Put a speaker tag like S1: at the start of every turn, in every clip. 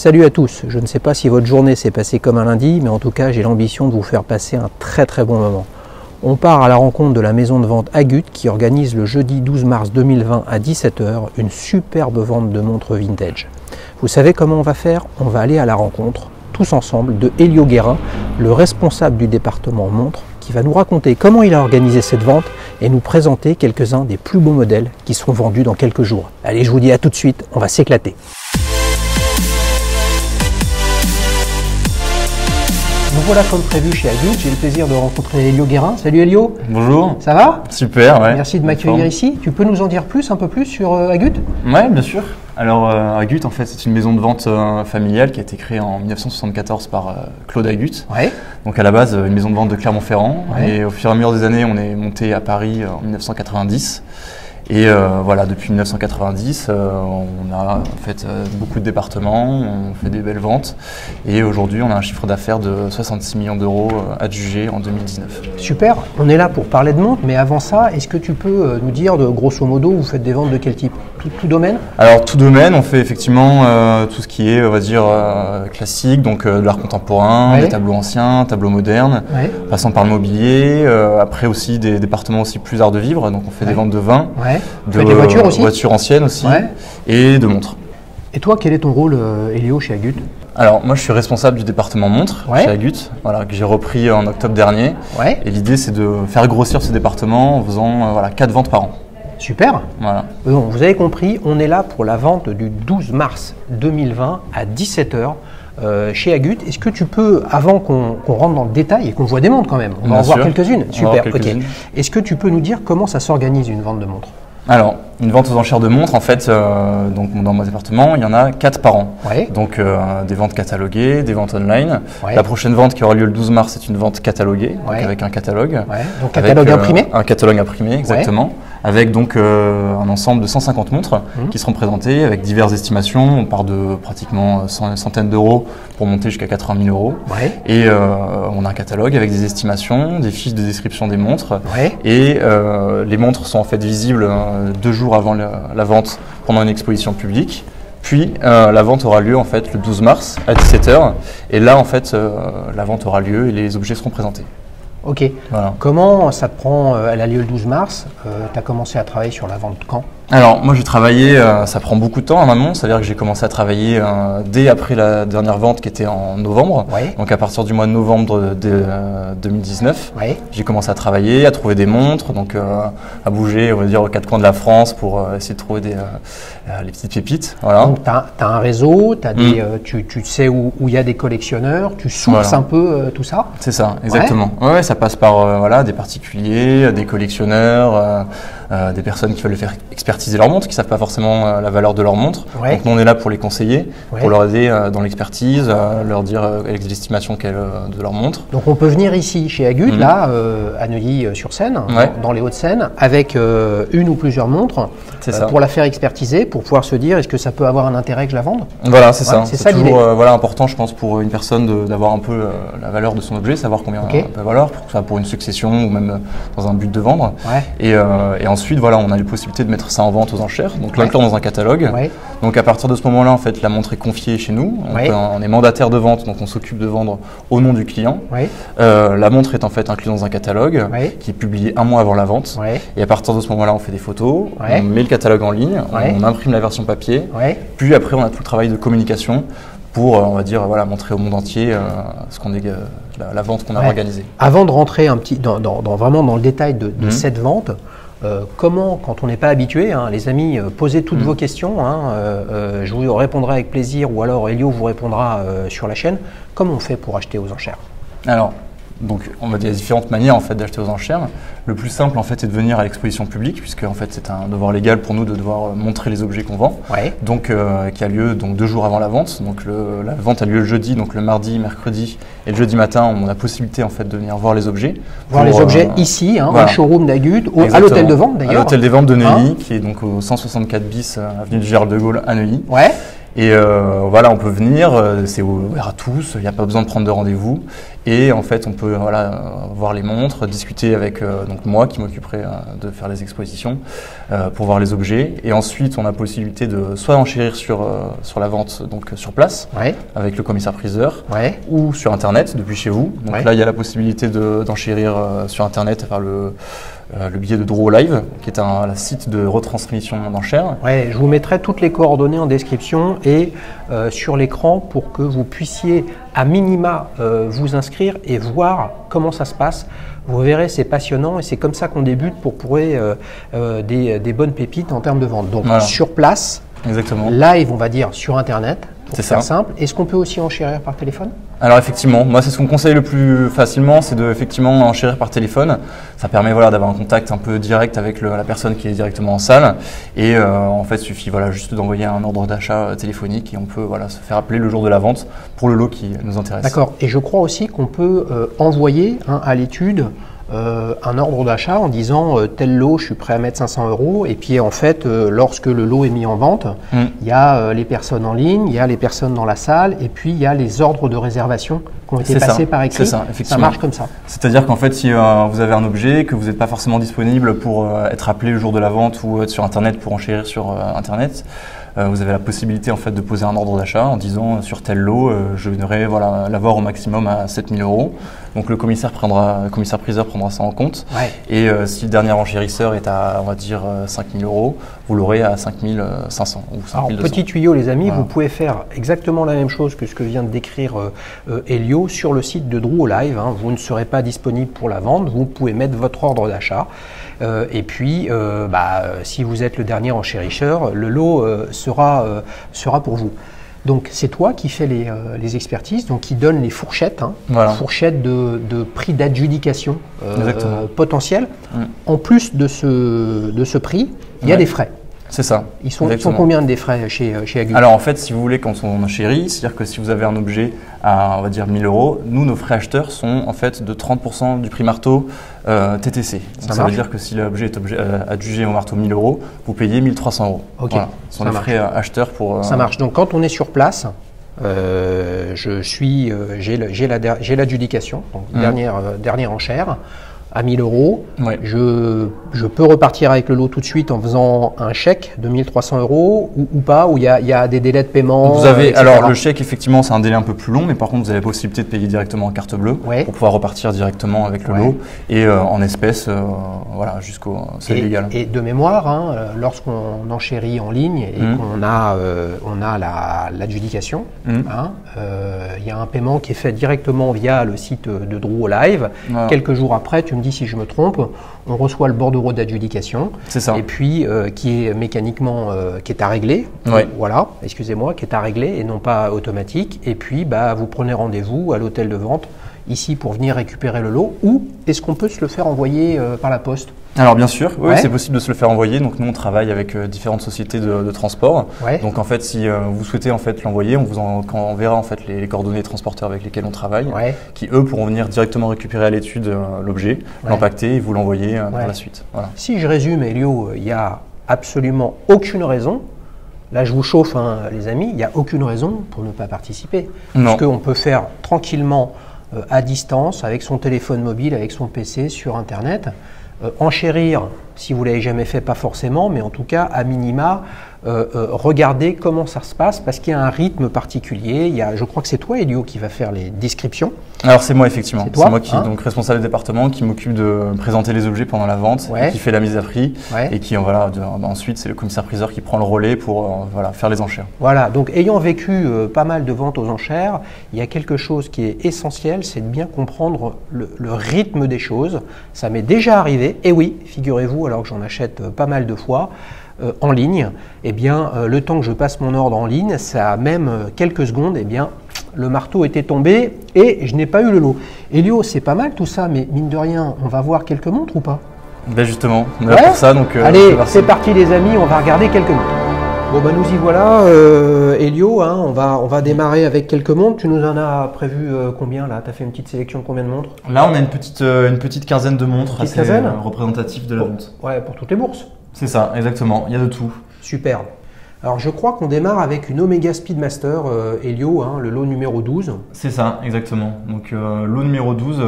S1: Salut à tous, je ne sais pas si votre journée s'est passée comme un lundi, mais en tout cas j'ai l'ambition de vous faire passer un très bon moment. On part à la rencontre de la maison de vente Agut qui organise le jeudi 12 mars 2020 à 17 h une superbe vente de montres vintage. Vous savez comment on va faire? On va aller à la rencontre, tous ensemble, de Elio Guérin, le responsable du département montres, qui va nous raconter comment il a organisé cette vente et nous présenter quelques-uns des plus beaux modèles qui seront vendus dans quelques jours. Allez, je vous dis à tout de suite, on va s'éclater. Nous voilà comme prévu chez Agut, j'ai le plaisir de rencontrer Elio Guérin. Salut Elio.
S2: Bonjour.
S1: Ça va?
S2: Super, ouais.
S1: Merci de m'accueillir ici. Tu peux nous en dire un peu plus sur Agut?
S2: Ouais, bien sûr. Alors Agut, en fait, c'est une maison de vente familiale qui a été créée en 1974 par Claude Agut.
S1: Ouais.
S2: Donc à la base, une maison de vente de Clermont-Ferrand.
S1: Ouais.
S2: Et au fur et à mesure des années, on est monté à Paris en 1990. Et voilà, depuis 1990, on a en fait beaucoup de départements, on fait des belles ventes. Et aujourd'hui, on a un chiffre d'affaires de 66 millions d'euros adjugé en 2019.
S1: Super, on est là pour parler de montres, mais avant ça, est-ce que tu peux nous dire, grosso modo, vous faites des ventes de quel type? Tout domaine?
S2: Alors tout domaine, on fait effectivement tout ce qui est, on va dire, classique, donc de l'art contemporain,
S1: Ouais.
S2: des tableaux anciens, tableaux modernes,
S1: Ouais.
S2: passant par le mobilier, après aussi des départements aussi plus art de vivre, donc on fait des ventes de vin,
S1: Ouais. Tu
S2: de
S1: fais des voitures aussi?
S2: voitures anciennes aussi,
S1: Ouais.
S2: et de montres.
S1: Et toi, quel est ton rôle, Elio, chez Agut?
S2: Alors moi je suis responsable du département montres
S1: Ouais.
S2: chez Agut, voilà, que j'ai repris en octobre dernier,
S1: Ouais.
S2: et l'idée c'est de faire grossir ce département en faisant 4 ventes par an.
S1: Super.
S2: Voilà.
S1: Bon, vous avez compris, on est là pour la vente du 12 mars 2020 à 17 h chez Agut. Est-ce que tu peux, avant qu'on rentre dans le détail et qu'on voit des montres quand même, on va en
S2: Bien
S1: voir
S2: sûr.
S1: quelques-unes.
S2: On va en voir
S1: Super, ok.
S2: quelques-unes.
S1: Est-ce que tu peux nous dire comment ça s'organise une vente de montres?
S2: Alors, une vente aux enchères de montres, en fait, donc dans mon département, il y en a 4 par an.
S1: Ouais.
S2: Donc, des ventes cataloguées, des ventes online.
S1: Ouais.
S2: La prochaine vente qui aura lieu le 12 mars, c'est une vente cataloguée, donc
S1: Ouais.
S2: avec un catalogue.
S1: Ouais. Donc
S2: Avec,
S1: catalogue imprimé?
S2: Un catalogue imprimé, exactement. Avec donc un ensemble de 150 montres qui seront présentées avec diverses estimations. On part de pratiquement centaines d'euros pour monter jusqu'à 80 000 euros.
S1: Ouais.
S2: Et on a un catalogue avec des estimations, des fiches de description des montres.
S1: Ouais.
S2: Et les montres sont en fait visibles 2 jours avant la vente pendant une exposition publique. Puis la vente aura lieu en fait le 12 mars à 17 h. Et là en fait la vente aura lieu et les objets seront présentés.
S1: Ok.
S2: Voilà.
S1: Comment ça te prend? Elle a lieu le 12 mars. Tu as commencé à travailler sur la vente quand?
S2: Alors moi j'ai travaillé, ça prend beaucoup de temps maintenant, c'est-à-dire que j'ai commencé à travailler dès après la dernière vente qui était en novembre.
S1: Ouais.
S2: Donc à partir du mois de novembre de 2019,
S1: Ouais.
S2: j'ai commencé à travailler, à trouver des montres, donc à bouger, on va dire, aux 4 coins de la France pour essayer de trouver les petites pépites. Voilà.
S1: Donc, tu as un réseau, tu sais où il y a des collectionneurs, tu sources
S2: Voilà.
S1: un peu tout ça.
S2: C'est ça, exactement. Ouais, ça passe par des particuliers, des collectionneurs, des personnes qui veulent faire expertiser leurs montres, qui ne savent pas forcément la valeur de leurs montres.
S1: Ouais.
S2: Donc nous on est là pour les conseiller,
S1: Ouais.
S2: pour leur aider dans l'expertise, leur dire avec l'estimation de leur montre.
S1: Donc on peut venir ici chez Agut, là, à Neuilly-sur-Seine,
S2: Ouais.
S1: dans les Hauts-de-Seine, avec une ou plusieurs montres,
S2: C'est ça.
S1: pour la faire expertiser, pour pouvoir se dire est-ce que ça peut avoir un intérêt que je la vende?
S2: Voilà, c'est
S1: Ouais,
S2: ça.
S1: c'est ça
S2: toujours
S1: l'idée.
S2: important, je pense, pour une personne d'avoir un peu la valeur de son objet, savoir combien
S1: Ok.
S2: elle peut valoir, que ce soit pour une succession ou même dans un but de vendre.
S1: Ouais.
S2: Et ensuite, voilà, on a les possibilités de mettre ça en vente aux enchères, donc l'inclure dans un catalogue.
S1: Ouais.
S2: Donc à partir de ce moment-là, en fait, la montre est confiée chez nous. Donc,
S1: Ouais.
S2: on est mandataire de vente, donc on s'occupe de vendre au nom du client.
S1: Ouais.
S2: La montre est en fait incluse dans un catalogue
S1: Ouais.
S2: qui est publié un mois avant la vente.
S1: Ouais.
S2: Et à partir de ce moment-là, on fait des photos,
S1: Ouais.
S2: on met le catalogue en ligne,
S1: Ouais.
S2: on imprime la version papier.
S1: Ouais.
S2: Puis après, on a tout le travail de communication pour, on va dire, montrer au monde entier la vente qu'on a
S1: Ouais.
S2: organisée.
S1: Avant de rentrer vraiment dans le détail de cette vente, comment, quand on n'est pas habitué, les amis, posez toutes vos questions, je vous répondrai avec plaisir ou alors Elio vous répondra sur la chaîne. Comment on fait pour acheter aux enchères?
S2: Alors, donc, on va dire différentes manières en fait d'acheter aux enchères. Le plus simple en fait est de venir à l'exposition publique, puisque en fait c'est un devoir légal pour nous de devoir montrer les objets qu'on vend.
S1: Ouais.
S2: Donc, qui a lieu donc 2 jours avant la vente. Donc la vente a lieu le jeudi, donc le mardi, mercredi et le jeudi matin, on a la possibilité en fait de venir voir les objets.
S1: Voir les objets ici,
S2: voilà.
S1: au showroom d'Agut, à
S2: Exactement.
S1: l'hôtel de vente d'ailleurs.
S2: À l'hôtel des ventes de Neuilly, qui est donc au 164 bis avenue du Général de Gaulle à Neuilly.
S1: Ouais.
S2: Et voilà, on peut venir, c'est ouvert à tous, il n'y a pas besoin de prendre de rendez-vous. Et en fait, on peut voir les montres, discuter avec donc moi qui m'occuperai de faire les expositions pour voir les objets. Et ensuite, on a possibilité de soit enchérir sur la vente, donc sur place, avec le commissaire-priseur, ou sur Internet depuis chez vous. Donc là, il y a la possibilité d'enchérir sur Internet par le billet de Drouot Live, qui est un site de retransmission d'enchères.
S1: Je vous mettrai toutes les coordonnées en description et sur l'écran pour que vous puissiez à minima vous inscrire et voir comment ça se passe. Vous verrez, c'est passionnant et c'est comme ça qu'on débute pour prouver des bonnes pépites en termes de vente. Donc sur place, live on va dire sur Internet, pour faire simple. Est-ce qu'on peut aussi enchérir par téléphone?
S2: Alors effectivement, moi c'est ce qu'on conseille le plus facilement, c'est de effectivement enchérir par téléphone. Ça permet d'avoir un contact un peu direct avec la personne qui est directement en salle. Et en fait, il suffit juste d'envoyer un ordre d'achat téléphonique et on peut se faire appeler le jour de la vente pour le lot qui nous intéresse.
S1: D'accord. Et je crois aussi qu'on peut envoyer à l'étude un ordre d'achat en disant tel lot, je suis prêt à mettre 500 €. Et puis en fait, lorsque le lot est mis en vente, il y a les personnes en ligne, il y a les personnes dans la salle, et puis il y a les ordres de réservation qui ont été passés par écrit.
S2: Ça
S1: marche comme ça.
S2: C'est-à-dire qu'en fait, si vous avez un objet, que vous n'êtes pas forcément disponible pour être appelé le jour de la vente ou être sur Internet pour enchérir sur Internet, vous avez la possibilité en fait de poser un ordre d'achat en disant sur tel lot, je voudrais l'avoir au maximum à 7 000 €. Donc le commissaire-priseur prendra ça en compte. Et si le dernier enchérisseur est à, on va dire, 5 000 €, vous l'aurez à 5 500 ou 5 200.
S1: Petit tuyau les amis, vous pouvez faire exactement la même chose que ce que vient de décrire Elio sur le site de Drouot Live. Vous ne serez pas disponible pour la vente, vous pouvez mettre votre ordre d'achat. Et puis, si vous êtes le dernier enchérisseur, le lot sera pour vous. Donc c'est toi qui fais les expertises, donc qui donne les fourchettes, fourchettes de prix d'adjudication potentiel. En plus de ce prix, il y a des frais.
S2: C'est ça.
S1: Ils sont combien des frais chez Agut?
S2: Alors en fait, si vous voulez, quand on enchérit, c'est-à-dire que si vous avez un objet à, on va dire, 1 000 €, nous, nos frais acheteurs sont en fait de 30% du prix marteau TTC. Ça veut dire que si l'objet est adjugé au marteau 1 000 €, vous payez 1 300 €.
S1: Ok.
S2: Voilà. Ce sont les frais acheteurs pour…
S1: Ça marche. Donc quand on est sur place, j'ai l'adjudication, donc dernière enchère. À 1 000 €, je peux repartir avec le lot tout de suite en faisant un chèque de 1 300 € ou pas, où il y a des délais de paiement.
S2: Vous avez, alors le chèque, effectivement, c'est un délai un peu plus long, mais par contre, vous avez la possibilité de payer directement en carte bleue pour pouvoir repartir directement avec le lot et en espèces, jusqu'au… C'est légal.
S1: Et de mémoire, lorsqu'on enchérit en ligne et qu'on a l'adjudication, il y a un paiement qui est fait directement via le site de Drouot Live. Quelques jours après, tu me dis si je me trompe, on reçoit le bordereau d'adjudication.
S2: C'est ça.
S1: Et puis qui est mécaniquement qui est à régler. Voilà, excusez-moi, qui est à régler et non pas automatique. Et puis vous prenez rendez-vous à l'hôtel de vente ici pour venir récupérer le lot, ou est-ce qu'on peut se le faire envoyer par la poste?
S2: Alors bien sûr, c'est possible de se le faire envoyer. Donc nous on travaille avec différentes sociétés de transport. Donc en fait si vous souhaitez en fait l'envoyer, on vous enverra en fait les coordonnées des transporteurs avec lesquels on travaille, qui eux pourront venir directement récupérer à l'étude l'objet, l'empacter et vous l'envoyer par la suite. Voilà.
S1: Si je résume, Elio, il n'y a absolument aucune raison. Là, je vous chauffe, les amis, il n'y a aucune raison pour ne pas participer. Parce qu'on peut faire tranquillement à distance, avec son téléphone mobile, avec son PC, sur Internet. Enchérir, si vous ne l'avez jamais fait, pas forcément, mais en tout cas, à minima, regardez comment ça se passe, parce qu'il y a un rythme particulier. Je crois que c'est toi, Elio, qui va faire les descriptions.
S2: Alors c'est moi, effectivement. C'est moi qui est donc responsable du département, qui m'occupe de présenter les objets pendant la vente, qui fait la mise à prix, et qui ensuite c'est le commissaire-priseur qui prend le relais pour faire les enchères. Voilà,
S1: donc ayant vécu pas mal de ventes aux enchères, il y a quelque chose qui est essentiel, c'est de bien comprendre le rythme des choses. Ça m'est déjà arrivé, et oui, figurez-vous, alors que j'en achète pas mal de fois, en ligne, le temps que je passe mon ordre en ligne, ça a même quelques secondes, le marteau était tombé et je n'ai pas eu le lot. Elio, c'est pas mal tout ça, mais mine de rien, on va voir quelques montres ou pas?
S2: Ben justement, on est là pour ça. Donc,
S1: allez, c'est parti les amis, on va regarder quelques montres. Bon nous y voilà, Elio, on va démarrer avec quelques montres. Tu nous en as prévu combien là? Tu as fait une petite sélection de combien de montres?
S2: Là on a une petite quinzaine de montres assez représentatives de la vente.
S1: Ouais, pour toutes les bourses.
S2: C'est ça, exactement, il y a de tout.
S1: Superbe. Alors je crois qu'on démarre avec une Omega Speedmaster Helio, hein, le lot numéro 12.
S2: C'est ça, exactement. Donc lot numéro 12,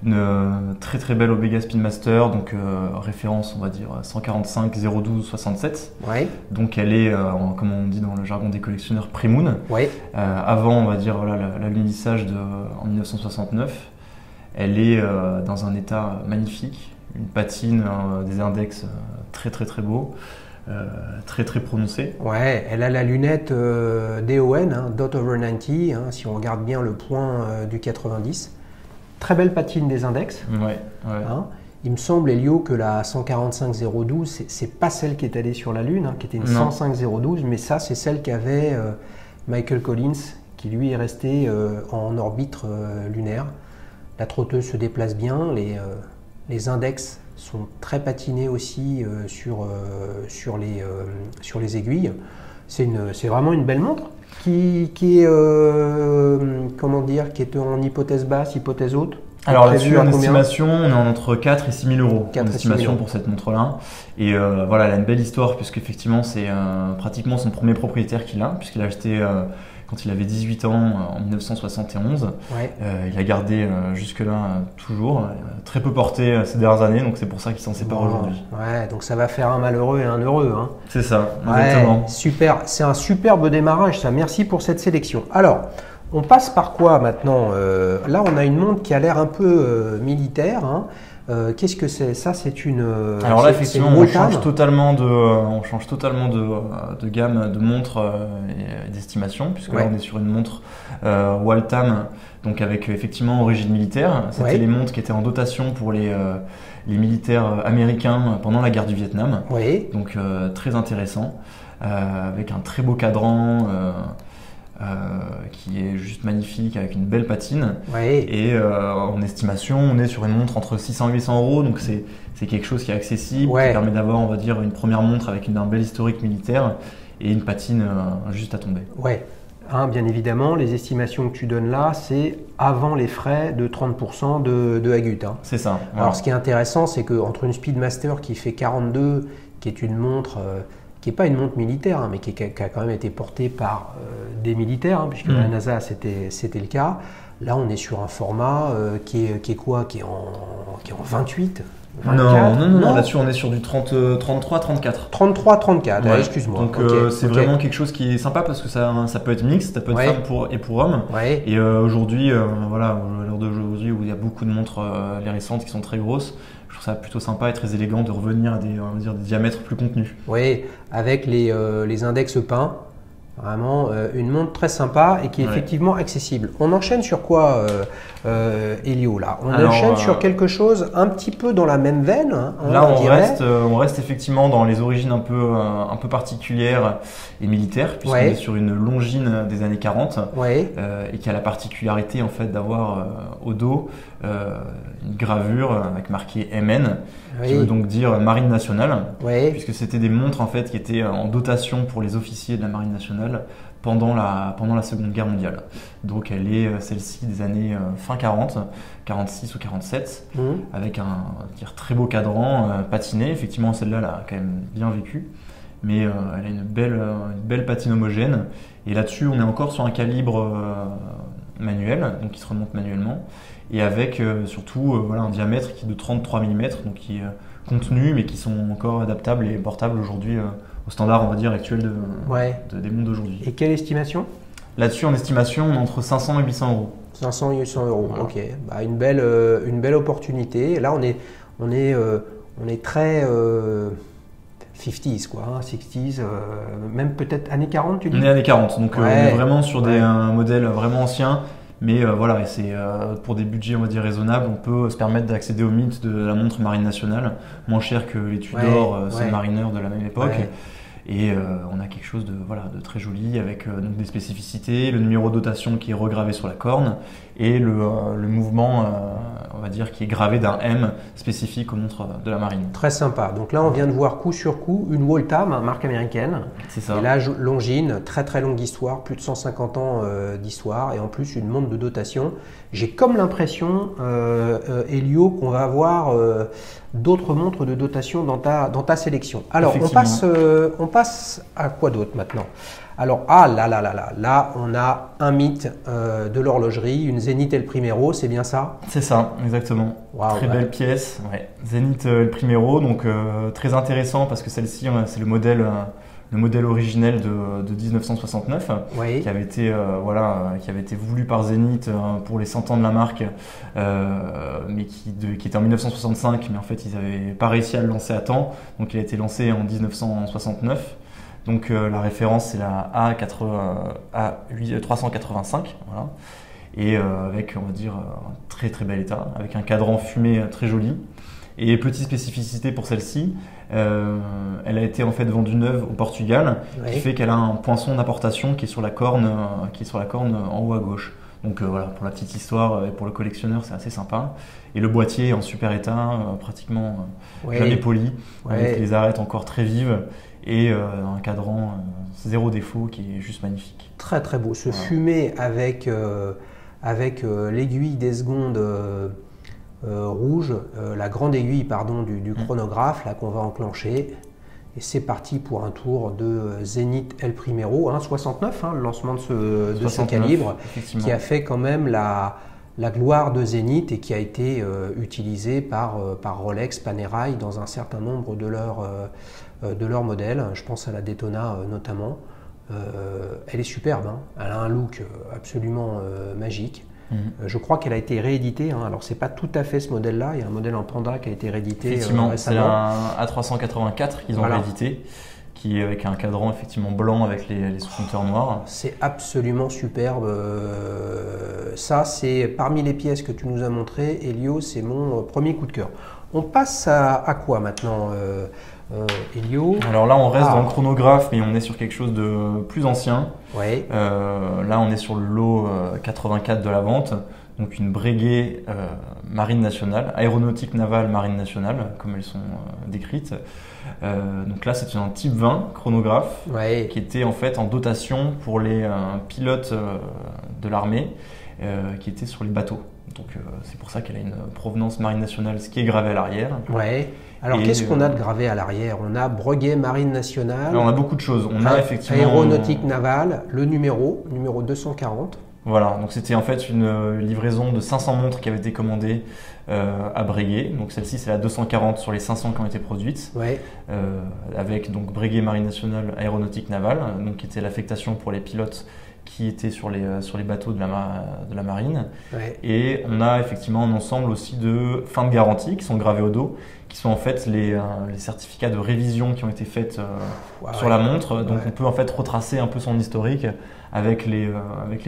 S2: une très très belle Omega Speedmaster, donc référence on va dire 145 012 67.
S1: Ouais.
S2: Donc elle est, comme on dit dans le jargon des collectionneurs, Premoon.
S1: Ouais.
S2: Avant on va dire voilà, l'alunissage en 1969. Elle est dans un état magnifique, une patine, des index très très très beaux. Très très prononcée.
S1: Ouais, elle a la lunette DON, hein, Dot Over 90, hein, si on regarde bien le point du 90. Très belle patine des index.
S2: Ouais, ouais.
S1: Hein. Il me semble, Helio, que la 145 012, c'est pas celle qui est allée sur la Lune, hein, qui était une 105 012, mais ça c'est celle qu'avait Michael Collins, qui lui est resté en orbite lunaire. La trotteuse se déplace bien, les index sont très patinés aussi sur les aiguilles. C'est vraiment une belle montre qui est comment dire, qui est en hypothèse basse, hypothèse haute.
S2: Alors là-dessus, en estimation, on est entre 4 et 6 000 euros en estimation pour cette montre-là. Et voilà, elle a une belle histoire puisqu'effectivement, c'est pratiquement son premier propriétaire qui l'a, puisqu'il a acheté quand il avait 18 ans en 1971.
S1: Ouais.
S2: Il a gardé jusque-là toujours, très peu porté ces dernières années, donc c'est pour ça qu'il s'en sépare aujourd'hui.
S1: Ouais, donc ça va faire un malheureux et un heureux. Hein.
S2: C'est ça, exactement.
S1: Super, c'est un superbe démarrage ça, merci pour cette sélection. Alors, on passe par quoi maintenant? Là, on a une montre qui a l'air un peu militaire. Hein. Qu'est-ce que c'est? Ça, c'est une.
S2: Alors là, effectivement, on change totalement de gamme de montres et d'estimation, puisque là, on est sur une montre Waltham, donc avec effectivement origine militaire. C'était les montres qui étaient en dotation pour les militaires américains pendant la guerre du Vietnam.
S1: Oui.
S2: Donc très intéressant, avec un très beau cadran. Qui est juste magnifique avec une belle patine. Et en estimation, on est sur une montre entre 600 et 800 euros, donc c'est quelque chose qui est accessible, qui permet d'avoir, on va dire, une première montre avec un bel historique militaire et une patine juste à tomber.
S1: Ouais. Hein, bien évidemment, les estimations que tu donnes là, c'est avant les frais de 30% de Agut. Hein.
S2: C'est ça.
S1: Voilà. Alors, ce qui est intéressant, c'est qu'entre une Speedmaster qui fait 42, qui est une montre qui n'est pas une montre militaire, hein, mais qui a quand même été portée par des militaires, hein, puisque la NASA, c'était le cas. Là, on est sur un format qui est quoi? Qui est en 28 24,
S2: non, là-dessus, on est sur du 33, 34.
S1: 33, 34, ouais. Excuse-moi.
S2: Donc, c'est vraiment quelque chose qui est sympa parce que ça peut être mixte, ça peut être femme pour homme. Et aujourd'hui, voilà, à l'heure d'aujourd'hui où il y a beaucoup de montres, les récentes, qui sont très grosses, je trouve ça plutôt sympa et très élégant de revenir à des diamètres plus contenus.
S1: Oui, avec les index peints. Vraiment une montre très sympa et qui est effectivement accessible. On enchaîne sur quoi, Helio là? On enchaîne sur quelque chose un petit peu dans la même veine. Hein,
S2: là, on reste effectivement dans les origines un peu particulières et militaires, puisqu'on est sur une Longines des années 40 et qui a la particularité en fait d'avoir au dos une gravure avec marqué MN, qui veut donc dire Marine nationale, puisque c'était des montres en fait qui étaient en dotation pour les officiers de la Marine nationale pendant la Seconde Guerre mondiale. Donc elle est celle-ci des années fin 40, 46 ou 47, avec un très beau cadran patiné. Effectivement, celle-là elle a quand même bien vécu, mais elle a une belle patine homogène. Et là-dessus, on est encore sur un calibre manuel, donc qui se remonte manuellement, et avec surtout un diamètre qui est de 33 mm, donc qui est contenu, mais qui sont encore adaptables et portables aujourd'hui au standard, on va dire, actuel des montres d'aujourd'hui.
S1: Et quelle estimation?
S2: Là-dessus, en estimation, on est entre 500 et 800 euros. 500
S1: et 800 euros, voilà. Ok. Bah, une belle opportunité. Là, on est très 50s, quoi, hein, 60s, même peut-être années 40, tu dis?
S2: On est années 40, donc on est vraiment sur des modèles vraiment anciens. Mais voilà, et c'est pour des budgets, on va dire, raisonnables, on peut se permettre d'accéder au mythe de la montre Marine nationale, moins cher que les Tudor, Submariner de la même époque. Et on a quelque chose de très joli avec donc des spécificités, le numéro de dotation qui est regravé sur la corne et le mouvement, on va dire, qui est gravé d'un M spécifique aux montres de la marine.
S1: Très sympa. Donc là, on vient de voir coup sur coup une Waltham, marque américaine. C'est ça. Et là, Longines, très très longue histoire, plus de 150 ans d'histoire et en plus une montre de dotation. J'ai comme l'impression, Helio, qu'on va avoir d'autres montres de dotation dans ta sélection. Alors, on passe à quoi d'autre maintenant? Alors, ah là, on a un mythe de l'horlogerie, une Zenith El Primero, c'est bien ça?
S2: C'est ça, exactement.
S1: Wow,
S2: très belle pièce, ouais. Zenith El Primero, donc très intéressant parce que celle-ci, c'est le modèle originel de 1969,
S1: oui.
S2: qui avait été voulu par Zenith pour les 100 ans de la marque, mais qui était en 1965, mais en fait ils n'avaient pas réussi à le lancer à temps, donc il a été lancé en 1969. Donc la référence c'est la A385, voilà. Et avec, on va dire, un très très bel état, avec un cadran fumé très joli. Et petite spécificité pour celle-ci, elle a été en fait vendue neuve au Portugal,
S1: oui.
S2: qui fait qu'elle a un poinçon d'importation qui est sur la corne, en haut à gauche. Donc voilà, pour la petite histoire et pour le collectionneur, c'est assez sympa. Et le boîtier est en super état, pratiquement
S1: oui.
S2: jamais poli,
S1: oui.
S2: avec les arêtes encore très vives et un cadran zéro défaut qui est juste magnifique.
S1: Très très beau. Ce fumé avec l'aiguille des secondes rouge, la grande aiguille du chronographe là qu'on va enclencher. Et c'est parti pour un tour de Zenith El Primero, 69, le lancement de ce calibre, qui a fait quand même la gloire de Zenith et qui a été utilisé par Rolex, Panerai dans un certain nombre de leurs modèles. Je pense à la Daytona notamment. Elle est superbe, elle a un look absolument magique. Je crois qu'elle a été rééditée. Alors, c'est pas tout à fait ce modèle-là. Il y a un modèle en panda qui a été réédité
S2: effectivement,
S1: récemment.
S2: C'est un A384 qu'ils ont réédité, qui est avec un cadran effectivement blanc avec les sous-compteurs noirs.
S1: C'est absolument superbe. Ça, c'est parmi les pièces que tu nous as montrées, Elio, c'est mon premier coup de cœur. On passe à quoi maintenant, Elio?
S2: Alors là, on reste dans le chronographe, mais on est sur quelque chose de plus ancien.
S1: Ouais.
S2: Là, on est sur le lot 84 de la vente, donc une Breguet Marine Nationale, aéronautique navale Marine Nationale, comme elles sont décrites. Donc là, c'est un type 20 chronographe,
S1: ouais.
S2: qui était en fait en dotation pour les pilotes de l'armée qui étaient sur les bateaux. Donc c'est pour ça qu'elle a une provenance Marine Nationale, ce qui est gravé à l'arrière.
S1: Ouais. Alors qu'est-ce qu'on a de gravé à l'arrière? On a Breguet Marine Nationale.
S2: Alors, on a beaucoup de choses. On a effectivement
S1: aéronautique navale, le numéro 240.
S2: Voilà, donc c'était en fait une livraison de 500 montres qui avait été commandée à Breguet. Donc celle-ci c'est la 240 sur les 500 qui ont été produites,
S1: ouais.
S2: Avec donc Breguet Marine Nationale aéronautique navale, donc qui était l'affectation pour les pilotes qui étaient sur les bateaux de la marine.
S1: Ouais.
S2: Et on a effectivement un ensemble aussi de fins de garantie qui sont gravés au dos, qui sont en fait les certificats de révision qui ont été faits sur la montre. Donc on peut en fait retracer un peu son historique avec les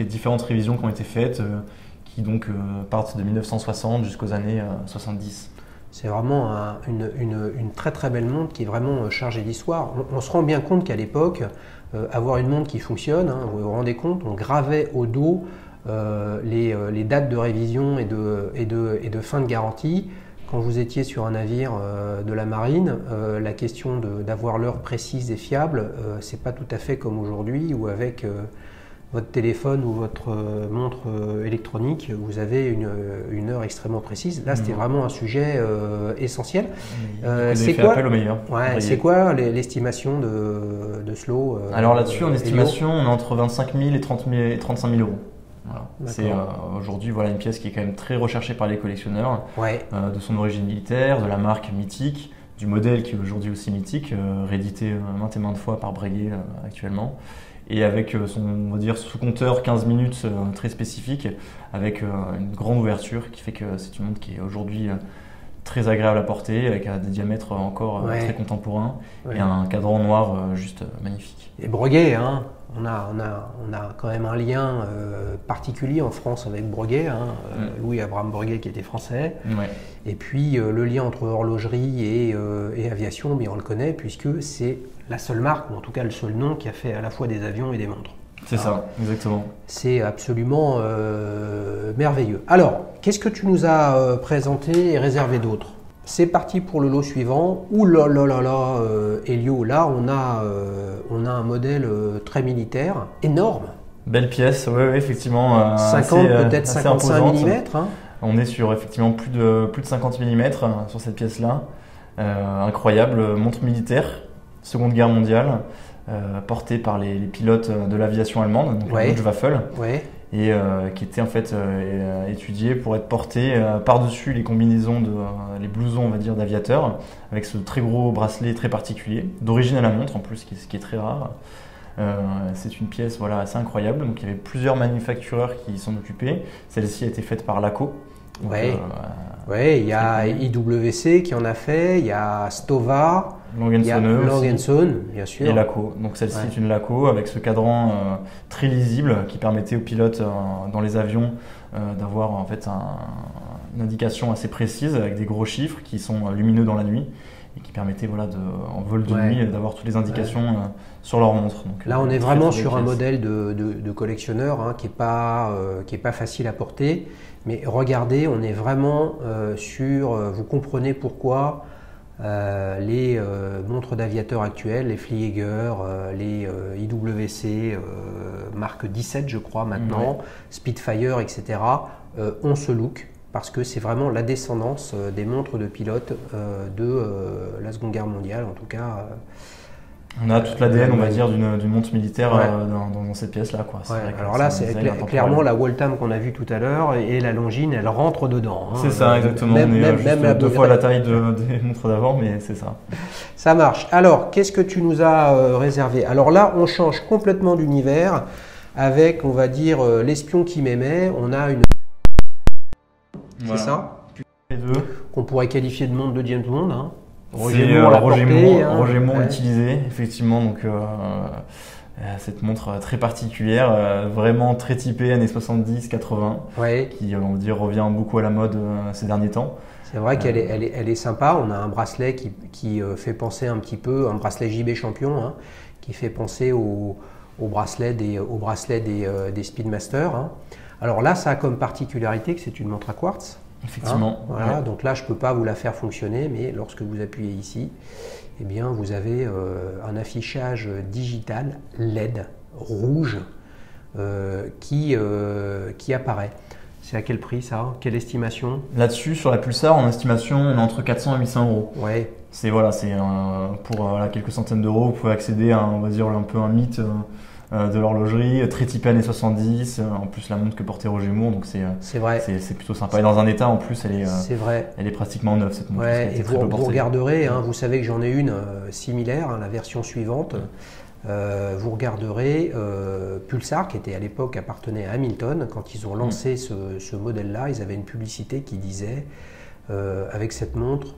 S2: différentes révisions qui ont été faites, qui donc partent de 1960 jusqu'aux années 70.
S1: C'est vraiment une très très belle montre qui est vraiment chargée d'histoire. On se rend bien compte qu'à l'époque, avoir une montre qui fonctionne, vous vous rendez compte, on gravait au dos les dates de révision et de fin de garantie. Quand vous étiez sur un navire de la marine, la question d'avoir l'heure précise et fiable, c'est pas tout à fait comme aujourd'hui où avec votre téléphone ou votre montre électronique, vous avez une heure extrêmement précise. Là, c'était vraiment un sujet essentiel.
S2: C'est quoi appel au meilleur.
S1: Ouais, c'est quoi l'estimation de ce lot?
S2: Alors là-dessus, en estimation, on est entre 25 000 et 35 000 euros. Voilà. C'est aujourd'hui une pièce qui est quand même très recherchée par les collectionneurs, de son origine militaire, de la marque mythique, du modèle qui est aujourd'hui aussi mythique, réédité maintes et maintes fois par Breguet actuellement. Et avec son sous-compteur 15 minutes très spécifique, avec une grande ouverture qui fait que c'est une montre qui est aujourd'hui très agréable à porter, avec des diamètres encore très contemporains et un cadran noir juste magnifique.
S1: Et Breguet, on a quand même un lien particulier en France avec Breguet, Louis-Abraham Breguet qui était français. Ouais. Et puis le lien entre horlogerie et aviation, bien on le connaît puisque c'est la seule marque, ou en tout cas le seul nom qui a fait à la fois des avions et des montres.
S2: C'est ça, exactement.
S1: C'est absolument merveilleux. Alors, qu'est-ce que tu nous as présenté et réservé d'autre? C'est parti pour le lot suivant. Ouh là là là là, Elio, là on a un modèle très militaire, énorme.
S2: Belle pièce, oui, effectivement.
S1: 50, peut-être 55 mm.
S2: On est sur effectivement plus de 50 mm sur cette pièce-là. Incroyable, montre militaire, Seconde Guerre mondiale, porté par les pilotes de l'aviation allemande, donc la Luftwaffe, et qui était en fait étudié pour être porté par-dessus les combinaisons, les blousons on va dire d'aviateurs, avec ce très gros bracelet très particulier, d'origine à la montre en plus, ce qui est très rare. C'est une pièce voilà, assez incroyable, donc il y avait plusieurs manufactureurs qui s'en occupaient. Celle-ci a été faite par Laco.
S1: Il y a IWC qui en a fait, il y a Stova, Langenson, bien sûr.
S2: Et Laco. Donc celle-ci est une Laco avec ce cadran très lisible qui permettait aux pilotes dans les avions d'avoir en fait une indication assez précise avec des gros chiffres qui sont lumineux dans la nuit et qui permettaient voilà, en vol de nuit d'avoir toutes les indications sur leur montre. Donc,
S1: là on est vraiment sur un modèle de collectionneur hein, qui n'est pas facile à porter. Mais regardez, on est vraiment sur, vous comprenez pourquoi les montres d'aviateurs actuelles, les Flieger, les IWC marque 17 je crois maintenant, Spitfire, etc. ont ce look parce que c'est vraiment la descendance des montres de pilotes de la Seconde Guerre mondiale, en tout cas.
S2: On a toute l'ADN, on va dire, d'une montre militaire dans cette pièce-là.
S1: Alors là, c'est clairement la Waltham qu'on a vue tout à l'heure et la Longines, elle rentre dedans. Hein.
S2: C'est ça, exactement. Même deux fois la taille des montres d'avant, mais c'est ça.
S1: Ça marche. Alors, qu'est-ce que tu nous as réservé? Alors là, on change complètement d'univers avec, on va dire, l'espion qui m'aimait. On a une... C'est ça qu'on pourrait qualifier de montre de James Bond. Hein.
S2: Roger Moore utilisé, effectivement, donc cette montre très particulière, vraiment très typée années 70-80, qui on va dire revient beaucoup à la mode ces derniers temps.
S1: C'est vrai qu'elle est sympa, on a un bracelet qui fait penser un petit peu, un bracelet JB Champion, hein, qui fait penser au bracelet des Speedmaster. Hein. Alors là, ça a comme particularité que c'est une montre à quartz.
S2: Effectivement.
S1: Hein, voilà, donc là, je ne peux pas vous la faire fonctionner, mais lorsque vous appuyez ici, eh bien, vous avez un affichage digital LED rouge qui apparaît. C'est à quel prix ça? Quelle estimation?
S2: Là-dessus, sur la Pulsar, en estimation, on est entre 400 et 800 euros.
S1: Ouais.
S2: C'est pour quelques centaines d'euros, vous pouvez accéder à on va dire un peu un mythe de l'horlogerie, très typée années 70, en plus la montre que portait Roger Moore, donc c'est plutôt sympa. Et dans un état en plus, elle est pratiquement neuve cette montre.
S1: Ouais, et vous regarderez, hein, vous savez que j'en ai une similaire, hein, la version suivante. Vous regarderez Pulsar, qui était à l'époque appartenait à Hamilton. Quand ils ont lancé ce modèle-là, ils avaient une publicité qui disait avec cette montre,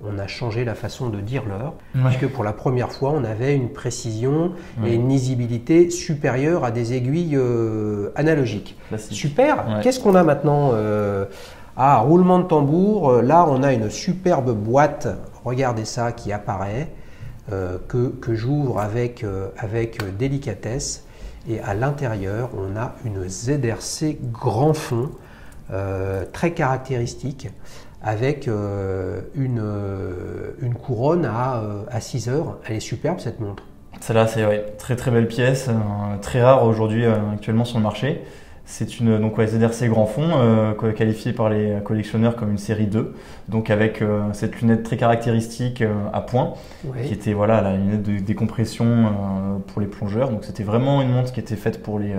S1: on a changé la façon de dire l'heure, puisque pour la première fois, on avait une précision et une lisibilité supérieure à des aiguilles analogiques.
S2: Classique.
S1: Super. Qu'est-ce qu'on a maintenant? Roulement de tambour. Là, on a une superbe boîte. Regardez ça qui apparaît, que j'ouvre avec délicatesse. Et à l'intérieur, on a une ZRC grand fond, très caractéristique, avec une couronne à 6 heures. Elle est superbe cette montre.
S2: Celle-là, c'est très très belle pièce, très rare aujourd'hui actuellement sur le marché. C'est une ZRC grand fond, qualifiée par les collectionneurs comme une série 2, donc avec cette lunette très caractéristique à point, qui était la lunette de décompression pour les plongeurs. Donc c'était vraiment une montre qui était faite pour les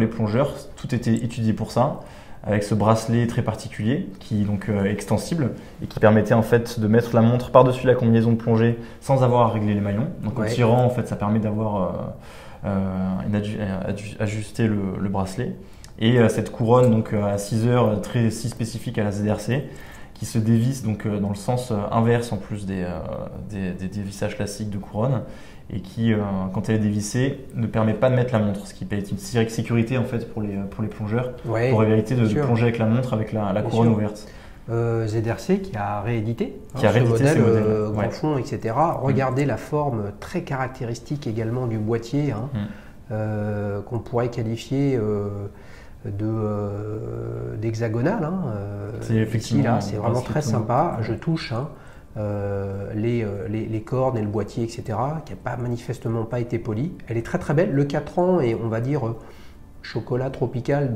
S2: plongeurs. Tout était étudié pour ça, avec ce bracelet très particulier qui est extensible et qui permettait en fait de mettre la montre par-dessus la combinaison de plongée sans avoir à régler les maillons. Donc en tirant, en fait, ça permet d'avoir ajuster le bracelet. Et cette couronne à 6 heures si spécifique à la ZRC qui se dévisse dans le sens inverse en plus des dévissages classiques de couronne et qui, quand elle est dévissée, ne permet pas de mettre la montre, ce qui peut être une sécurité en fait pour les plongeurs, pour éviter de plonger avec la montre avec la couronne ouverte.
S1: ZRC qui a réédité ce modèle grand fond, etc. Regardez la forme très caractéristique également du boîtier, qu'on pourrait qualifier d'hexagonal. C'est vraiment très sympa. Je touche les cornes et le boîtier, etc., qui n'a manifestement pas été poli. Elle est très très belle. Le 4 ans est, on va dire, chocolat tropical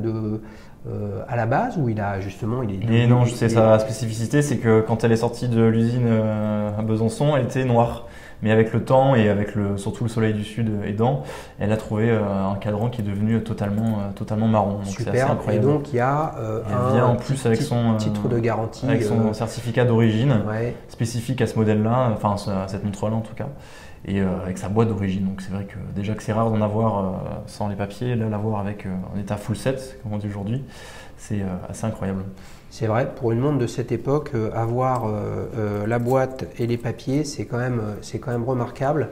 S1: à la base, ou il a justement...
S2: Et non, je sais, sa spécificité, c'est que quand elle est sortie de l'usine à Besançon, elle était noire. Mais avec le temps et avec surtout le soleil du sud aidant, elle a trouvé un cadran qui est devenu totalement marron. Donc c'est assez incroyable.
S1: Et donc il y a
S2: en plus avec son
S1: titre de garantie,
S2: avec son certificat d'origine
S1: ouais,
S2: spécifique à ce modèle-là, enfin à cette montre-là en tout cas, et avec sa boîte d'origine. Donc c'est vrai que déjà que c'est rare d'en avoir sans les papiers, là l'avoir avec en état full set, comme on dit aujourd'hui, c'est assez incroyable.
S1: C'est vrai, pour une montre de cette époque, avoir la boîte et les papiers, c'est quand même remarquable.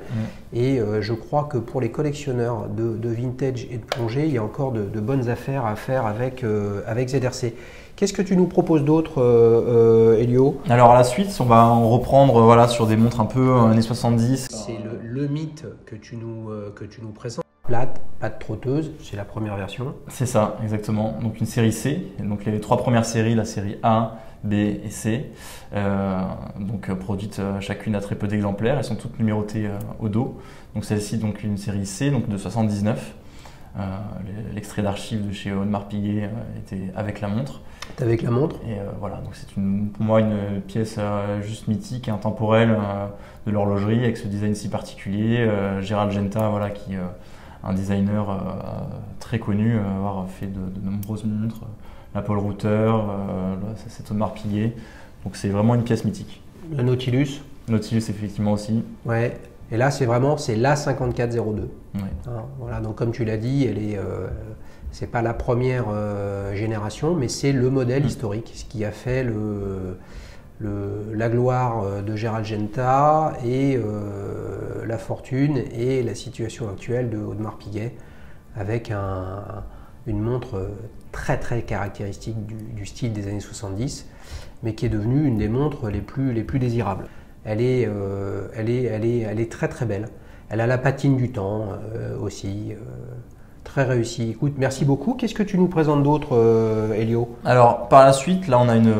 S1: Et je crois que pour les collectionneurs de vintage et de plongée, il y a encore de bonnes affaires à faire avec ZRC. Qu'est-ce que tu nous proposes d'autre, Elio?
S2: Alors à la suite, on va en reprendre voilà, sur des montres un peu années 70.
S1: C'est le mythe que tu nous présentes. Plate, pas de trotteuse, c'est la première version.
S2: C'est ça, exactement. Donc une série C. Donc les 3 premières séries, la série A, B et C, donc produites chacune à très peu d'exemplaires. Elles sont toutes numérotées au dos. Donc celle-ci, donc une série C, donc de 79. L'extrait d'archives de chez Audemars Piguet était avec la montre.
S1: Avec la montre.
S2: Et voilà, donc c'est pour moi une pièce juste mythique, intemporelle de l'horlogerie avec ce design si particulier. Gérald Genta, voilà, qui un designer très connu, avoir fait de nombreuses montres, la Paul Router, c'est Audemars Piguet. Donc c'est vraiment une pièce mythique.
S1: Le Nautilus.
S2: Nautilus effectivement aussi.
S1: Ouais. Et là c'est la 5402.
S2: Ouais.
S1: Hein, voilà, donc comme tu l'as dit, elle est, c'est pas la première génération, mais c'est le modèle historique, ce qui a fait la gloire de Gérald Genta et la fortune et la situation actuelle de Audemars Piguet, avec une montre très très caractéristique du style des années 70, mais qui est devenue une des montres les plus désirables. Elle est très très belle. Elle a la patine du temps aussi. Très réussi. Écoute, merci beaucoup. Qu'est-ce que tu nous présentes d'autre, Elio?
S2: Alors, par la suite, là, on a une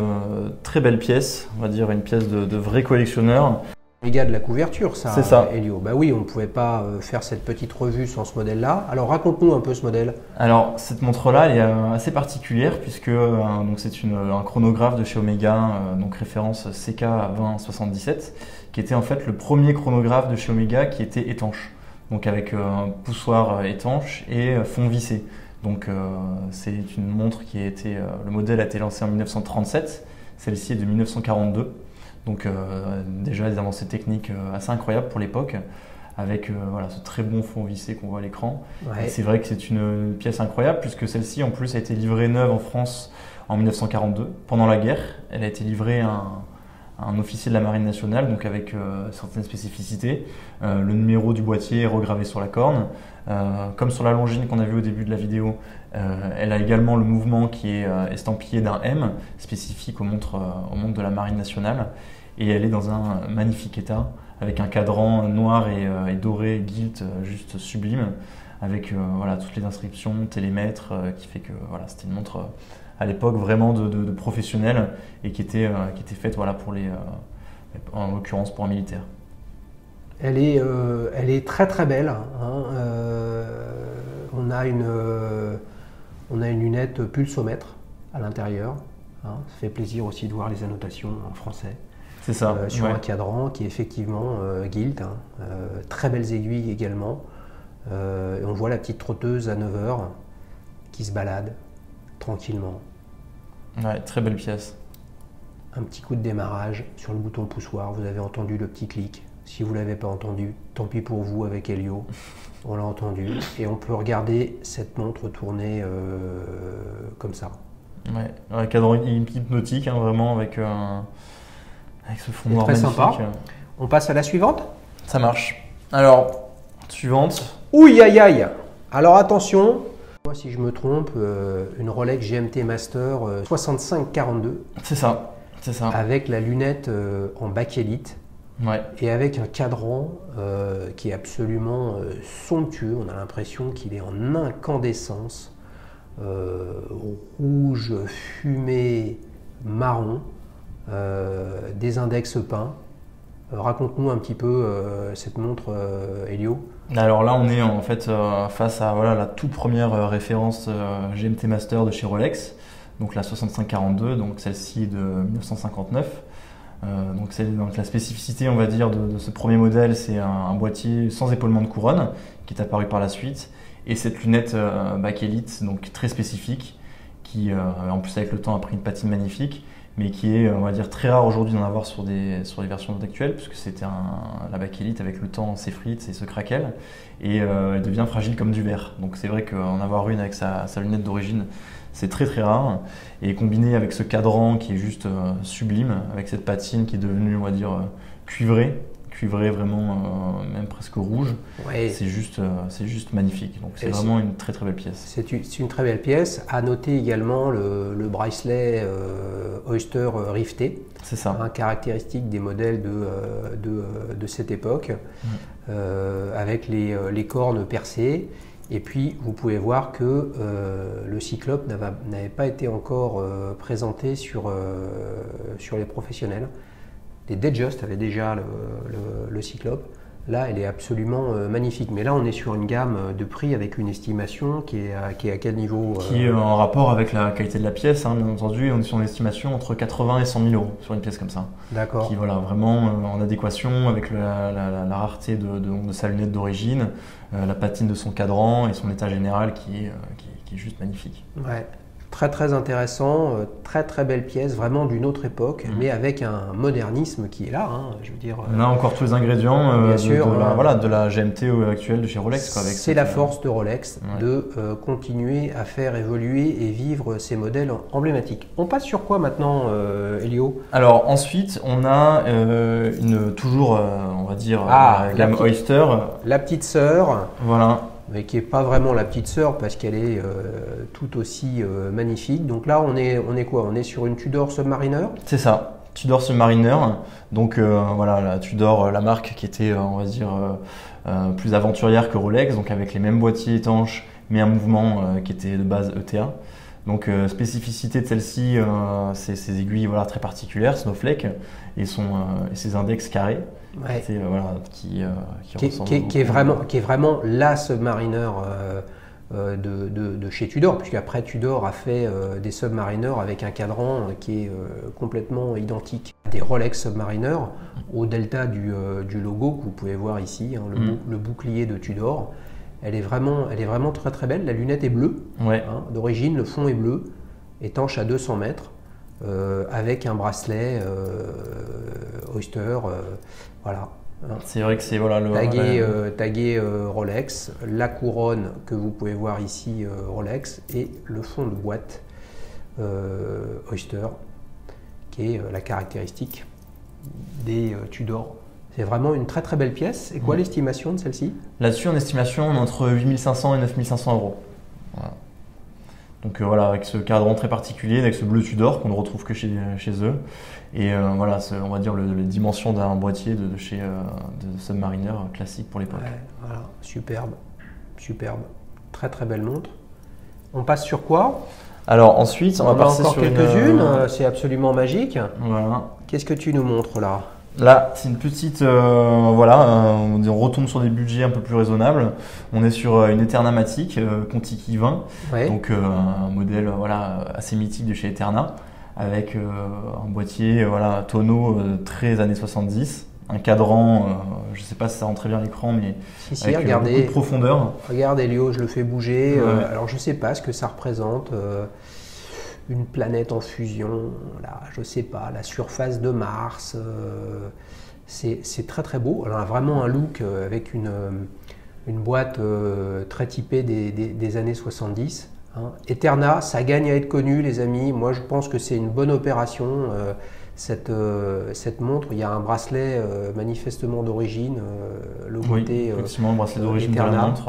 S2: très belle pièce, on va dire une pièce de vrai collectionneur.
S1: Les gars de la couverture, ça,
S2: c'est ça.
S1: Elio. Bah oui, on ne pouvait pas faire cette petite revue sans ce modèle-là. Alors, raconte-nous un peu ce modèle.
S2: Alors, cette montre-là, elle est assez particulière puisque donc c'est un chronographe de chez Omega, donc référence CK2077, qui était en fait le premier chronographe de chez Omega qui était étanche. Donc avec un poussoir étanche et fond vissé. Donc c'est une montre qui a été, le modèle a été lancé en 1937, celle-ci est de 1942. Donc déjà des avancées techniques assez incroyables pour l'époque, avec voilà, ce très bon fond vissé qu'on voit à l'écran. Ouais. C'est vrai que c'est une pièce incroyable puisque celle-ci en plus a été livrée neuve en France en 1942, pendant la guerre. Elle a été livrée à un officier de la Marine nationale, donc avec certaines spécificités. Le numéro du boîtier est regravé sur la corne. Comme sur la longine qu'on a vu au début de la vidéo, elle a également le mouvement qui est estampillé d'un M, spécifique aux montres de la Marine nationale. Et elle est dans un magnifique état, avec un cadran noir et doré, gilt, juste sublime, avec voilà, toutes les inscriptions, télémètre, qui fait que voilà, c'était une montre à l'époque vraiment de professionnels et qui était faite voilà, pour en l'occurrence pour un militaire.
S1: Elle est très très belle. Hein. On a une lunette pulsomètre à l'intérieur. Hein. Ça fait plaisir aussi de voir les annotations en français.
S2: C'est ça.
S1: Sur un cadran qui est effectivement gilt. Hein. Très belles aiguilles également. Et on voit la petite trotteuse à 9h qui se balade tranquillement.
S2: Ouais, très belle pièce.
S1: Un petit coup de démarrage sur le bouton poussoir, vous avez entendu le petit clic. Si vous ne l'avez pas entendu, tant pis pour vous avec Elio, on l'a entendu. Et on peut regarder cette montre tourner comme ça.
S2: Ouais, un cadran hypnotique, hein, vraiment, avec ce fond noir
S1: très
S2: magnifique.
S1: Sympa. On passe à la suivante? Ça
S2: marche. Alors, suivante.
S1: Ouh aïe aïe. Alors attention. Moi, si je me trompe, une Rolex GMT Master 6542.
S2: C'est ça, c'est ça.
S1: Avec la lunette en bakélite.
S2: Ouais.
S1: Et avec un cadran qui est absolument somptueux. On a l'impression qu'il est en incandescence. Rouge, fumé, marron. Des index peints. Raconte-nous un petit peu cette montre, Elio.
S2: Alors là, on est en fait face à voilà, la toute première référence GMT Master de chez Rolex, donc la 6542, donc celle-ci de 1959. Donc la spécificité, on va dire, de ce premier modèle, c'est un boîtier sans épaulement de couronne qui est apparu par la suite, et cette lunette bakélite, donc très spécifique, qui en plus avec le temps a pris une patine magnifique, mais qui est, on va dire, très rare aujourd'hui d'en avoir sur les versions actuelles, puisque c'était la bakélite avec le temps s'effrite et se craquelle, et elle devient fragile comme du verre. Donc c'est vrai qu'en avoir une avec sa lunette d'origine, c'est très très rare, et combiné avec ce cadran qui est juste sublime, avec cette patine qui est devenue, on va dire, cuivrée vraiment même presque rouge,
S1: Ouais.
S2: c'est juste magnifique. Donc c'est vraiment une très très belle pièce.
S1: C'est une très belle pièce. À noter également le bracelet Oyster rifté.
S2: C'est ça.
S1: Caractéristique des modèles de cette époque, avec les cornes percées. Et puis vous pouvez voir que le Cyclope n'avait pas été encore présenté sur les professionnels. Les Datejust avaient déjà le Cyclope. Là, elle est absolument magnifique. Mais là, on est sur une gamme de prix avec une estimation qui est à quel niveau
S2: Qui est en rapport avec la qualité de la pièce, hein, bien entendu. On est sur une estimation entre 80 et 100 000 euros sur une pièce comme ça.
S1: D'accord.
S2: Qui voilà, vraiment en adéquation avec la rareté de sa lunette d'origine, la patine de son cadran et son état général qui est juste magnifique.
S1: Ouais. Très très intéressant, très très belle pièce, vraiment d'une autre époque, mais avec un modernisme qui est là, hein, je veux dire.
S2: On a encore tous les ingrédients
S1: bien sûr,
S2: de la GMT actuelle de chez Rolex.
S1: C'est la force de Rolex de continuer à faire évoluer et vivre ces modèles emblématiques. On passe sur quoi maintenant, Elio?
S2: Alors ensuite, on a toujours, on va dire, la gamme Oyster.
S1: La petite sœur.
S2: Voilà.
S1: Mais qui n'est pas vraiment la petite sœur parce qu'elle est tout aussi magnifique. Donc là, on est quoi? On est sur une Tudor Submariner?
S2: C'est ça, Tudor Submariner. Donc voilà, la Tudor, la marque qui était, on va dire, plus aventurière que Rolex, donc avec les mêmes boîtiers étanches, mais un mouvement qui était de base ETA. Donc spécificité de celle-ci, c'est ses aiguilles voilà, très particulières, Snowflake, et ses index carrés.
S1: Ouais.
S2: Qui
S1: est vraiment la Submariner de chez Tudor, puisqu'après Tudor a fait des Submariner avec un cadran qui est complètement identique. Des Rolex Submariner au delta du logo que vous pouvez voir ici, hein, le bouclier de Tudor. Elle est vraiment très très belle. La lunette est bleue, d'origine, le fond est bleu, étanche à 200 mètres. Avec un bracelet Oyster, voilà.
S2: C'est vrai que c'est voilà,
S1: tagué Rolex, la couronne que vous pouvez voir ici Rolex et le fond de boîte Oyster, qui est la caractéristique des Tudor. C'est vraiment une très très belle pièce. Et quoi l'estimation de celle-ci?
S2: Là-dessus, en estimation, entre 8500 et 9500 euros. Voilà. Donc voilà, avec ce cadran très particulier, avec ce bleu Tudor qu'on ne retrouve que chez eux. Et voilà, on va dire les dimensions d'un boîtier de Submariner classique pour l'époque.
S1: Ouais, voilà, superbe. Très très belle montre. On passe sur quoi?
S2: Alors ensuite, on va passer
S1: encore
S2: sur
S1: quelques-unes. C'est absolument magique.
S2: Voilà.
S1: Qu'est-ce que tu nous montres là?
S2: Là, c'est une petite, on retombe sur des budgets un peu plus raisonnables. On est sur une Eterna Matic Contiki 20, donc un modèle assez mythique de chez Eterna, avec un boîtier tonneau très années 70, un cadran, je ne sais pas si ça rend très bien l'écran, mais avec
S1: regardez,
S2: beaucoup de profondeur.
S1: Regarde Elio, je le fais bouger. Alors je ne sais pas ce que ça représente. Une planète en fusion, là, je sais pas, la surface de Mars, c'est très très beau. Elle a vraiment un look avec une boîte très typée des années 70. Hein. Eterna, ça gagne à être connu les amis, moi je pense que c'est une bonne opération. Cette montre, il y a un bracelet manifestement d'origine, le côté
S2: effectivement, le bracelet d'origine de la montre.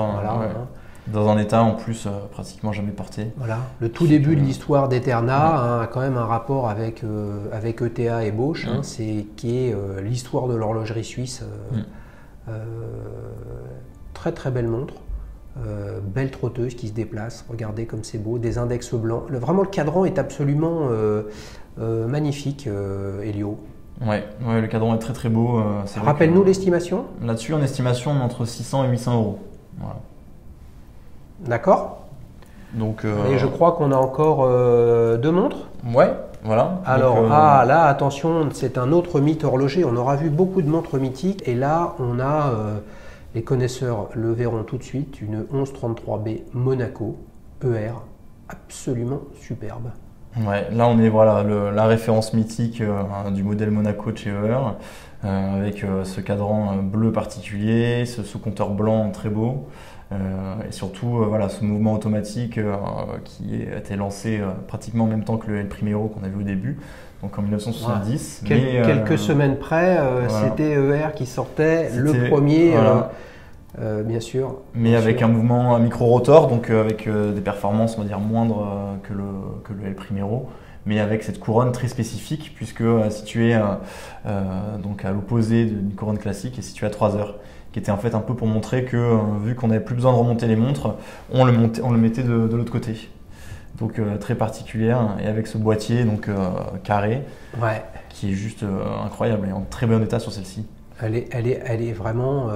S2: Dans un état en plus pratiquement jamais porté.
S1: Voilà. Le tout début de l'histoire d'Eterna a quand même un rapport avec ETA et Bosch, qui est l'histoire de l'horlogerie suisse. Très très belle montre, belle trotteuse qui se déplace, regardez comme c'est beau, des index blancs. Vraiment le cadran est absolument magnifique, Elio.
S2: Ouais, le cadran est très très beau.
S1: Rappelle-nous l'estimation.
S2: Là-dessus, en estimation, on est entre 600 et 800 euros. Voilà.
S1: D'accord.
S2: Donc,
S1: et je crois qu'on a encore 2 montres.
S2: Ouais, voilà.
S1: Alors,
S2: donc,
S1: là, attention, c'est un autre mythe horloger. On aura vu beaucoup de montres mythiques. Et là, on a, les connaisseurs le verront tout de suite, une 1133B Monaco ER, absolument superbe.
S2: Ouais, là on est la référence mythique du modèle Monaco de chez ER, avec ce cadran bleu particulier, ce sous-compteur blanc très beau, et surtout ce mouvement automatique qui a été lancé pratiquement en même temps que le El Primero qu'on a vu au début, donc en 1970.
S1: Ouais. Quelques semaines près, c'était ER qui sortait le premier. Bien sûr.
S2: Mais avec un mouvement à micro-rotor, donc avec des performances on va dire moindres que le El Primero, mais avec cette couronne très spécifique puisque située donc à l'opposé d'une couronne classique et située à 3 heures, qui était en fait un peu pour montrer que vu qu'on n'avait plus besoin de remonter les montres, on le mettait de l'autre côté. Donc très particulière et avec ce boîtier donc carré, qui est juste incroyable et en très bon état sur celle-ci.
S1: Elle est vraiment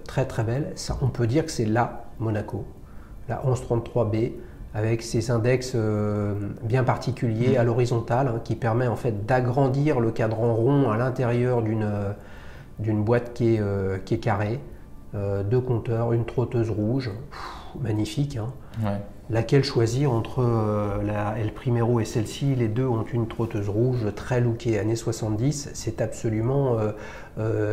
S1: très très belle. Ça, on peut dire que c'est la Monaco, la 1133B, avec ses index bien particuliers à l'horizontale, qui permet en fait d'agrandir le cadran rond à l'intérieur d'une boîte qui est carrée. 2 compteurs, une trotteuse rouge, magnifique. Hein.
S2: Ouais.
S1: Laquelle choisir entre la El Primero et celle-ci? Les deux ont une trotteuse rouge très lookée années 70, c'est absolument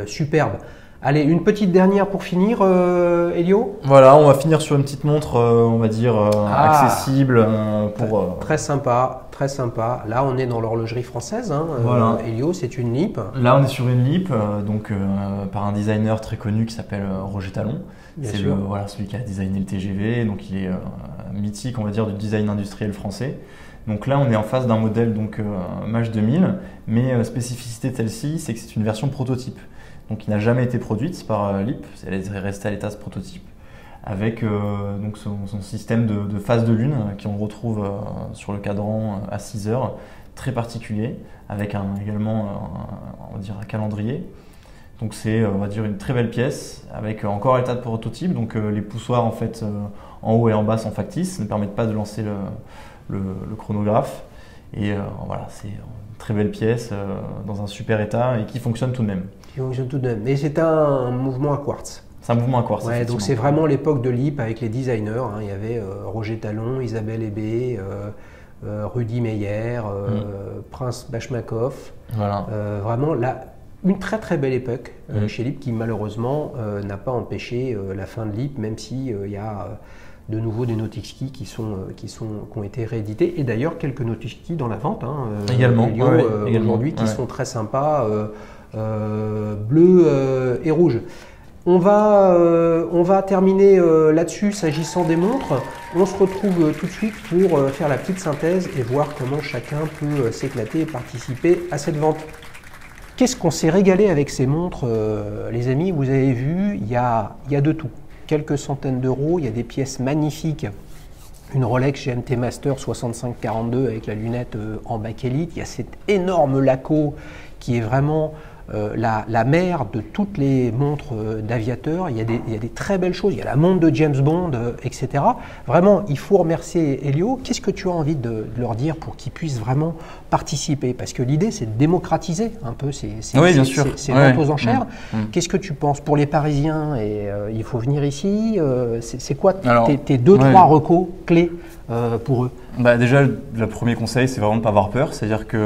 S1: superbe. Allez, une petite dernière pour finir, Elio.
S2: Voilà, on va finir sur une petite montre, on va dire accessible.
S1: Très sympa, très sympa. Là, on est dans l'horlogerie française. Hein.
S2: Voilà.
S1: Elio, c'est une LIP.
S2: Là, on est sur une LIP, donc par un designer très connu qui s'appelle Roger Talon. C'est celui qui a designé le TGV, donc il est mythique, on va dire, du design industriel français. Donc là, on est en face d'un modèle donc Mach 2000, mais spécificité de celle-ci, c'est que c'est une version prototype. Donc qui n'a jamais été produite par LIP, elle est restée à l'état de prototype, avec donc son système de phase de lune qu'on retrouve sur le cadran à 6 heures, très particulier, avec également on va dire un calendrier. Donc c'est on va dire une très belle pièce, avec encore à l'état de prototype, donc les poussoirs en fait en haut et en bas sont factices, ne permettent pas de lancer le chronographe. Et voilà, c'est une très belle pièce dans un super état et qui fonctionne tout de même.
S1: Et c'est un mouvement à quartz.
S2: C'est un mouvement à quartz.
S1: Ouais, donc c'est vraiment l'époque de LIP avec les designers. Hein. Il y avait Roger Talon, Isabelle Hébé, Rudy Meyer, Prince Bachmakov.
S2: Voilà.
S1: Vraiment une très très belle époque chez LIP qui malheureusement n'a pas empêché la fin de LIP, même si il y a de nouveau des Nautic-Ski qui ont été réédités, et d'ailleurs quelques Nautic-Ski dans la vente
S2: également,
S1: aujourd'hui qui sont très sympas, bleu et rouge. On va terminer là-dessus s'agissant des montres. On se retrouve tout de suite pour faire la petite synthèse et voir comment chacun peut s'éclater et participer à cette vente. Qu'est-ce qu'on s'est régalé avec ces montres, les amis? Vous avez vu, il y a de tout. Quelques centaines d'euros, il y a des pièces magnifiques. Une Rolex GMT Master 6542 avec la lunette en bakélite. Il y a cet énorme Laco qui est vraiment la mère de toutes les montres d'aviateurs. Il y a des très belles choses. Il y a la montre de James Bond, etc. Vraiment, il faut remercier Elio. Qu'est-ce que tu as envie de leur dire pour qu'ils puissent vraiment participer? Parce que l'idée, c'est de démocratiser un peu ces ventes aux enchères. Qu'est-ce que tu penses pour les Parisiens? Et il faut venir ici. C'est quoi tes 2-3 recos clés pour eux?
S2: Déjà, le premier conseil, c'est vraiment de ne pas avoir peur. C'est-à-dire que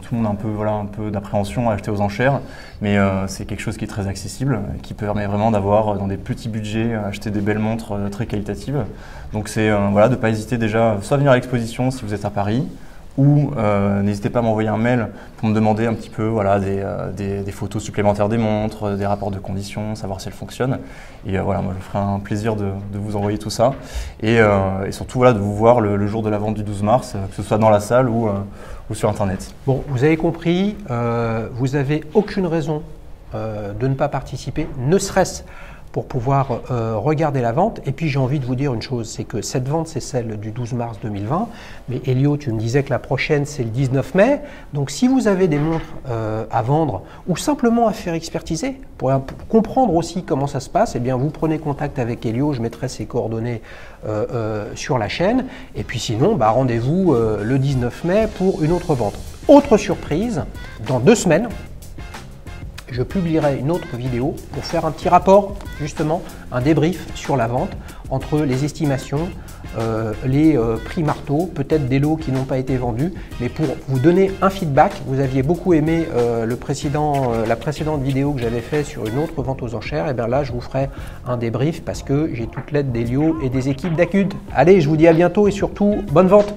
S2: tout le monde a un peu d'appréhension à acheter aux enchères, mais c'est quelque chose qui est très accessible, qui permet vraiment d'avoir, dans des petits budgets, acheter des belles montres très qualitatives. Donc c'est de ne pas hésiter déjà, soit à venir à l'exposition si vous êtes à Paris, ou n'hésitez pas à m'envoyer un mail pour me demander un petit peu des photos supplémentaires des montres, des rapports de conditions, savoir si elles fonctionnent. Et moi je ferai un plaisir de vous envoyer tout ça. Et surtout de vous voir le jour de la vente du 12 mars, que ce soit dans la salle ou sur Internet.
S1: Bon, vous avez compris, vous n'avez aucune raison de ne pas participer, ne serait-ce pour pouvoir regarder la vente. Et puis j'ai envie de vous dire une chose, c'est que cette vente c'est celle du 12 mars 2020, mais Elio, tu me disais que la prochaine c'est le 19 mai, donc si vous avez des montres à vendre ou simplement à faire expertiser, pour comprendre aussi comment ça se passe, eh bien vous prenez contact avec Elio, je mettrai ses coordonnées sur la chaîne, et puis sinon rendez-vous le 19 mai pour une autre vente. Autre surprise, dans 2 semaines, je publierai une autre vidéo pour faire un petit rapport, justement, un débrief sur la vente entre les estimations, les prix marteaux, peut-être des lots qui n'ont pas été vendus, mais pour vous donner un feedback. Vous aviez beaucoup aimé la précédente vidéo que j'avais fait sur une autre vente aux enchères, et bien là je vous ferai un débrief parce que j'ai toute l'aide d'Elio et des équipes d'Acude. Allez, je vous dis à bientôt et surtout, bonne vente!